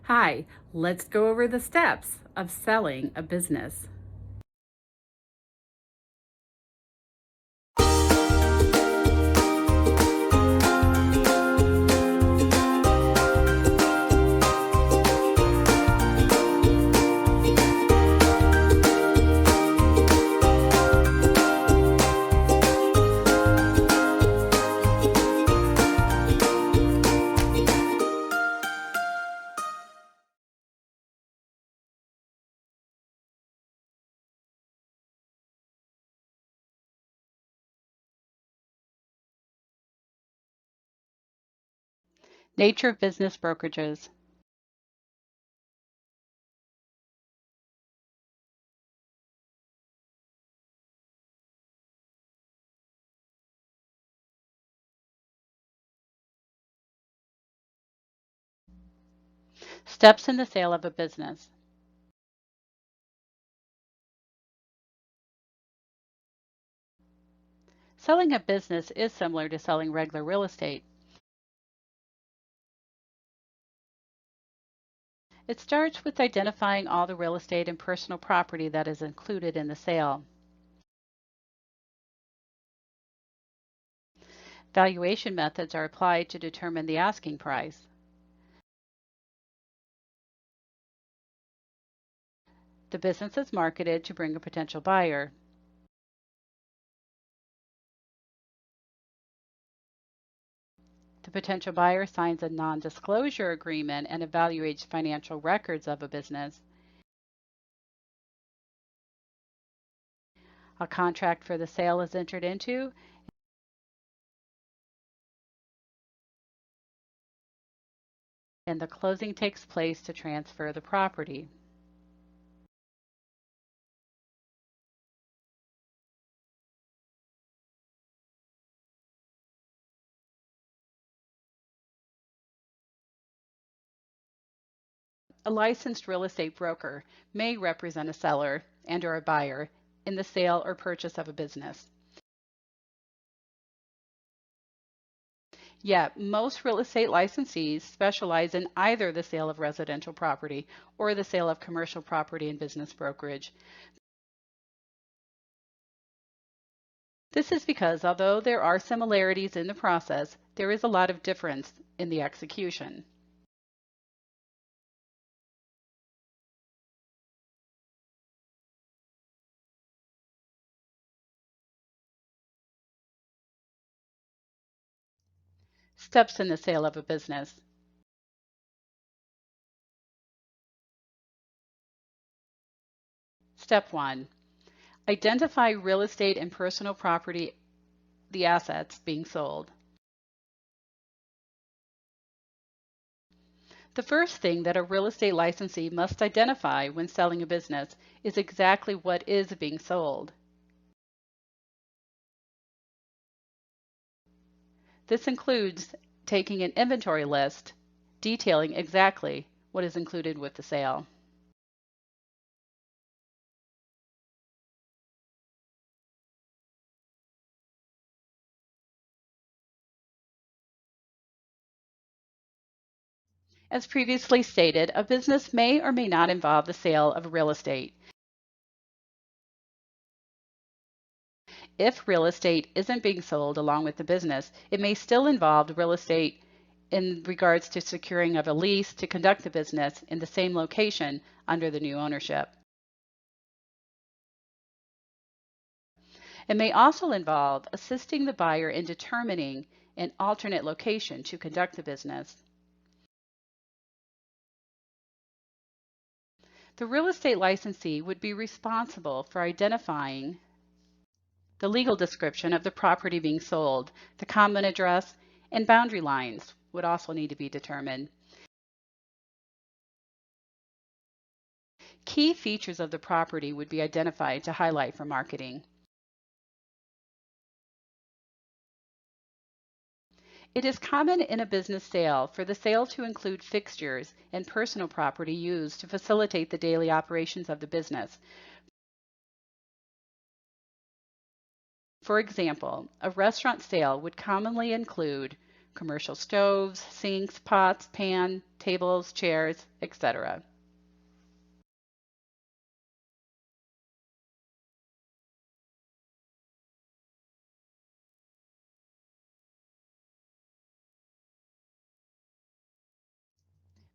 Hi, let's go over the steps of selling a business. Nature of business brokerages. Steps in the sale of a business. Selling a business is similar to selling regular real estate. It starts with identifying all the real estate and personal property that is included in the sale. Valuation methods are applied to determine the asking price. The business is marketed to bring a potential buyer. The potential buyer signs a non-disclosure agreement and evaluates financial records of a business. A contract for the sale is entered into, and the closing takes place to transfer the property. A licensed real estate broker may represent a seller and/or a buyer in the sale or purchase of a business. Yet, most real estate licensees specialize in either the sale of residential property or the sale of commercial property and business brokerage. This is because although there are similarities in the process, there is a lot of difference in the execution. Steps in the sale of a business. Step 1. Identify real estate and personal property, the assets being sold. The first thing that a real estate licensee must identify when selling a business is exactly what is being sold. This includes taking an inventory list detailing exactly what is included with the sale. As previously stated, a business may or may not involve the sale of real estate. If real estate isn't being sold along with the business, it may still involve the real estate in regards to securing of a lease to conduct the business in the same location under the new ownership. It may also involve assisting the buyer in determining an alternate location to conduct the business. The real estate licensee would be responsible for identifying the legal description of the property being sold. The common address and boundary lines would also need to be determined. Key features of the property would be identified to highlight for marketing. It is common in a business sale for the sale to include fixtures and personal property used to facilitate the daily operations of the business. For example, a restaurant sale would commonly include commercial stoves, sinks, pots, pan, tables, chairs, etc.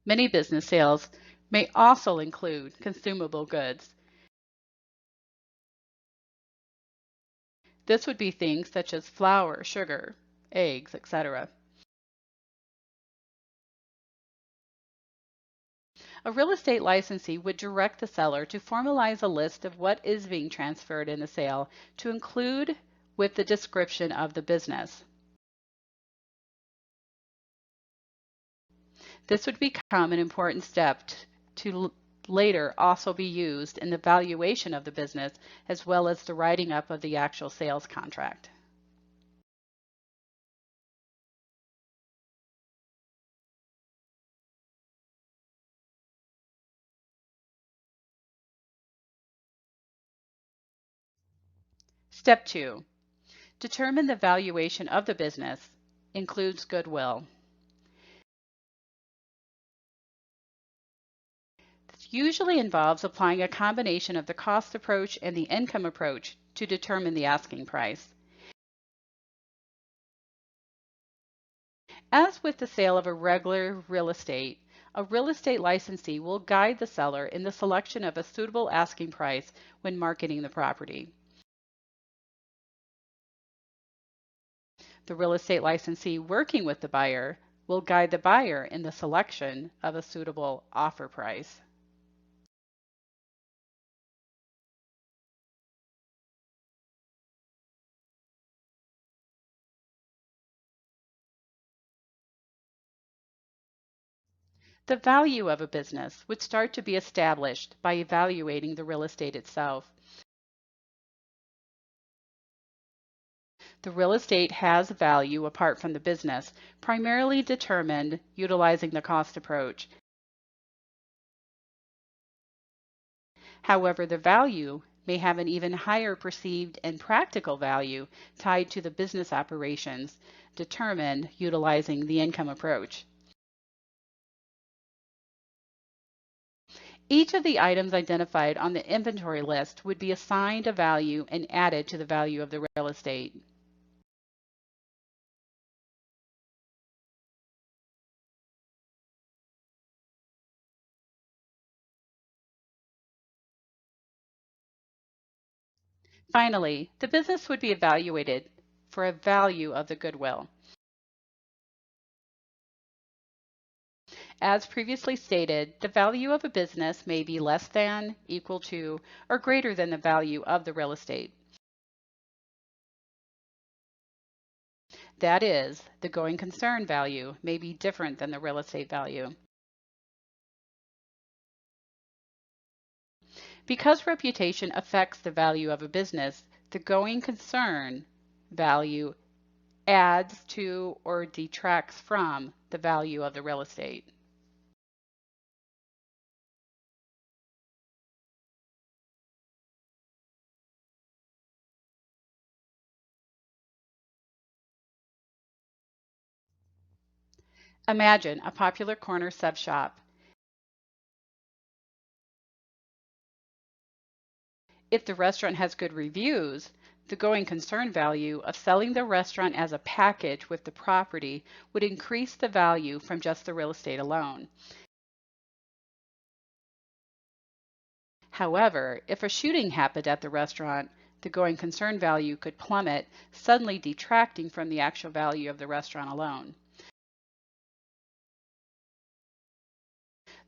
Many business sales may also include consumable goods. This would be things such as flour, sugar, eggs, etc. A real estate licensee would direct the seller to formalize a list of what is being transferred in the sale to include with the description of the business. This would become an important step to later also be used in the valuation of the business as well as the writing up of the actual sales contract. Step 2. Determine the valuation of the business. Includes goodwill. This usually involves applying a combination of the cost approach and the income approach to determine the asking price. As with the sale of a regular real estate licensee will guide the seller in the selection of a suitable asking price when marketing the property. The real estate licensee working with the buyer will guide the buyer in the selection of a suitable offer price. The value of a business would start to be established by evaluating the real estate itself. The real estate has value apart from the business, primarily determined utilizing the cost approach. However, the value may have an even higher perceived and practical value tied to the business operations, determined utilizing the income approach. Each of the items identified on the inventory list would be assigned a value and added to the value of the real estate. Finally, the business would be evaluated for a value of the goodwill. As previously stated, the value of a business may be less than, equal to, or greater than the value of the real estate. That is, the going concern value may be different than the real estate value. Because reputation affects the value of a business, the going concern value adds to or detracts from the value of the real estate. Imagine a popular corner sub shop. If the restaurant has good reviews, the going concern value of selling the restaurant as a package with the property would increase the value from just the real estate alone. However, if a shooting happened at the restaurant, the going concern value could plummet, suddenly detracting from the actual value of the restaurant alone.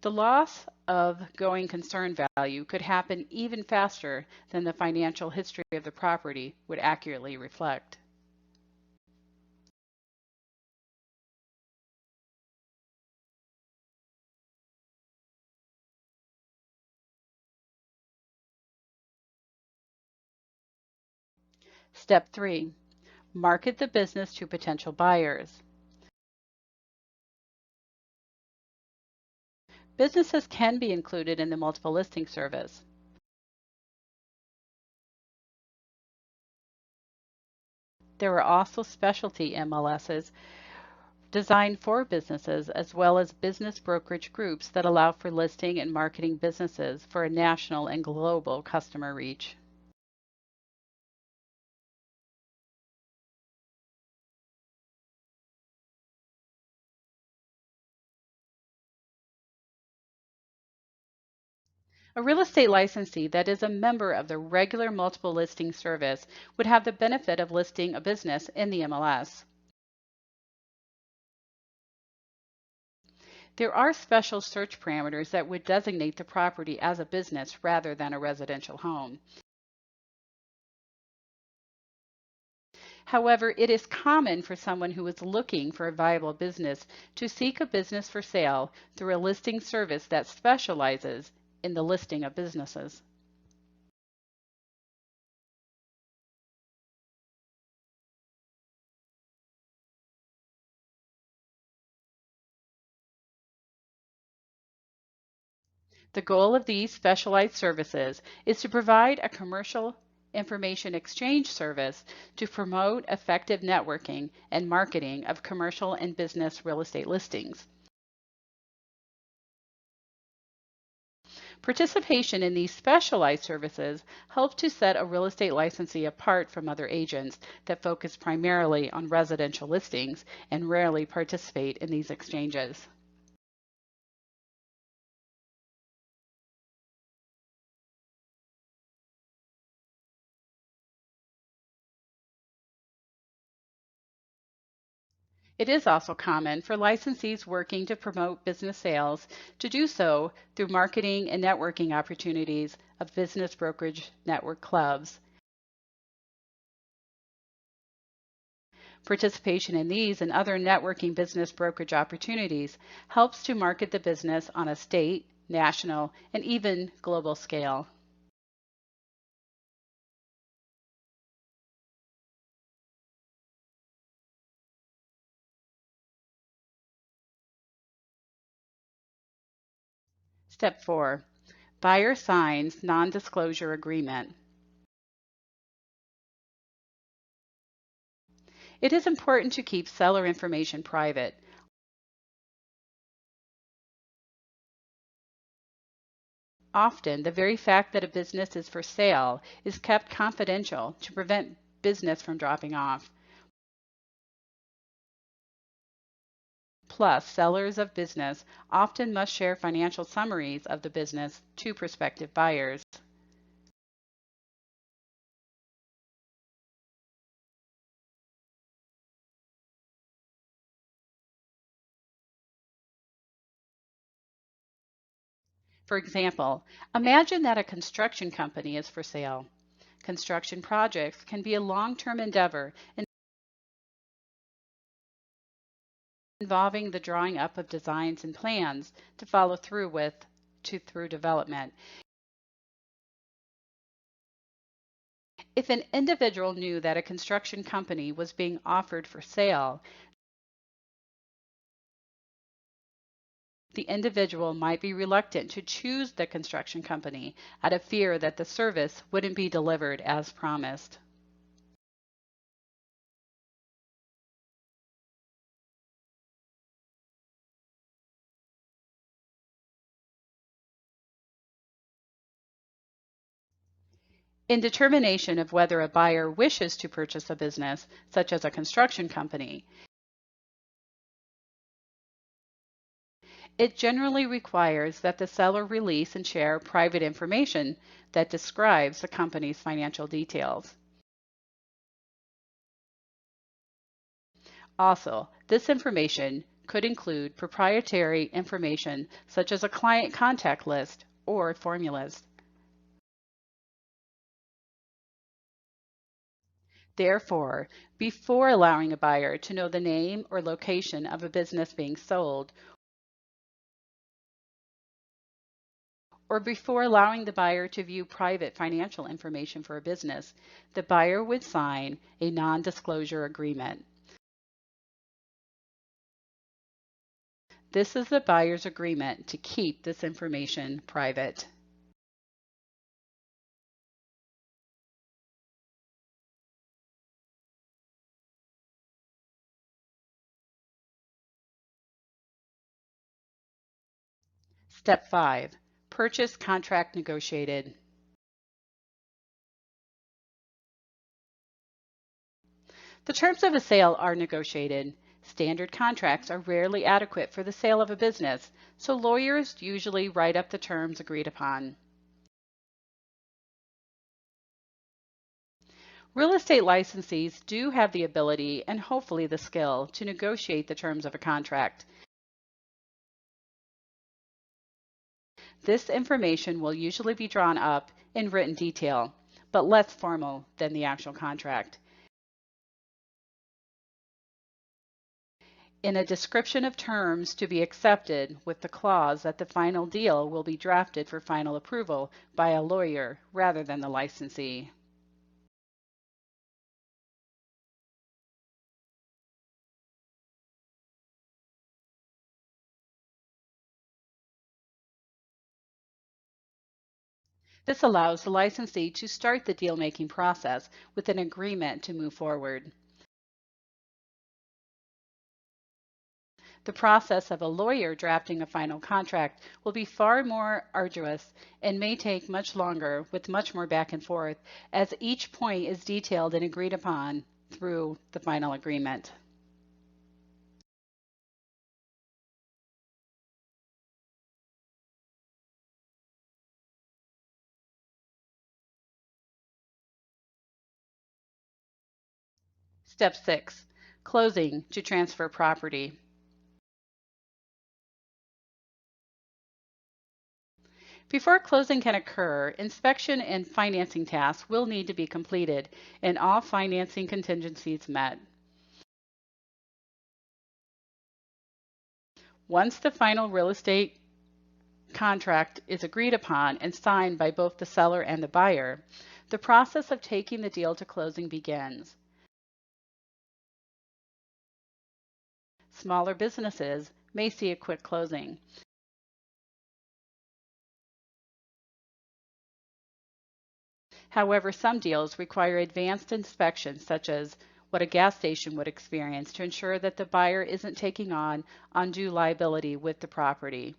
The loss of going concern value could happen even faster than the financial history of the property would accurately reflect. Step 3. Market the business to potential buyers. Businesses can be included in the multiple listing service. There are also specialty MLSs designed for businesses as well as business brokerage groups that allow for listing and marketing businesses for a national and global customer reach. A real estate licensee that is a member of the regular multiple listing service would have the benefit of listing a business in the MLS. There are special search parameters that would designate the property as a business rather than a residential home. However, it is common for someone who is looking for a viable business to seek a business for sale through a listing service that specializes in the listing of businesses. The goal of these specialized services is to provide a commercial information exchange service to promote effective networking and marketing of commercial and business real estate listings. Participation in these specialized services helps to set a real estate licensee apart from other agents that focus primarily on residential listings and rarely participate in these exchanges. It is also common for licensees working to promote business sales to do so through marketing and networking opportunities of business brokerage network clubs. Participation in these and other networking business brokerage opportunities helps to market the business on a state, national, and even global scale. Step 4. Buyer signs non-disclosure agreement. It is important to keep seller information private. Often, the very fact that a business is for sale is kept confidential to prevent business from dropping off. Plus, sellers of business often must share financial summaries of the business to prospective buyers. For example, imagine that a construction company is for sale. Construction projects can be a long-term endeavor involving the drawing up of designs and plans to follow through with through development. If an individual knew that a construction company was being offered for sale, the individual might be reluctant to choose the construction company out of fear that the service wouldn't be delivered as promised. In determination of whether a buyer wishes to purchase a business, such as a construction company, it generally requires that the seller release and share private information that describes the company's financial details. Also, this information could include proprietary information such as a client contact list or formulas. Therefore, before allowing a buyer to know the name or location of a business being sold, or before allowing the buyer to view private financial information for a business, the buyer would sign a non-disclosure agreement. This is the buyer's agreement to keep this information private. Step 5. Purchase contract negotiated. The terms of a sale are negotiated. Standard contracts are rarely adequate for the sale of a business, so lawyers usually write up the terms agreed upon. Real estate licensees do have the ability and hopefully the skill to negotiate the terms of a contract. This information will usually be drawn up in written detail, but less formal than the actual contract. In a description of terms to be accepted with the clause that the final deal will be drafted for final approval by a lawyer rather than the licensee. This allows the licensee to start the deal-making process with an agreement to move forward. The process of a lawyer drafting a final contract will be far more arduous and may take much longer with much more back and forth as each point is detailed and agreed upon through the final agreement. Step 6. Closing to transfer property. Before closing can occur, inspection and financing tasks will need to be completed and all financing contingencies met. Once the final real estate contract is agreed upon and signed by both the seller and the buyer, the process of taking the deal to closing begins. Smaller businesses may see a quick closing. However, some deals require advanced inspections, such as what a gas station would experience, to ensure that the buyer isn't taking on undue liability with the property.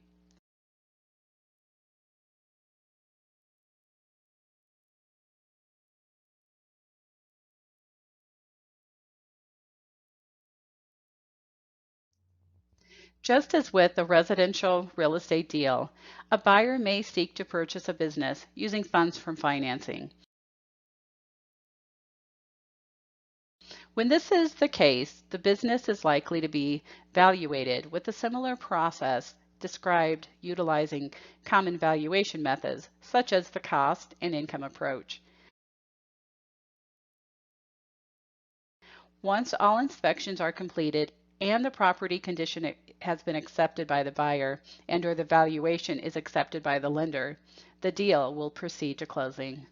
Just as with a residential real estate deal, a buyer may seek to purchase a business using funds from financing. When this is the case, the business is likely to be valuated with a similar process described utilizing common valuation methods, such as the cost and income approach. Once all inspections are completed and the property condition has been accepted by the buyer and or the valuation is accepted by the lender, the deal will proceed to closing.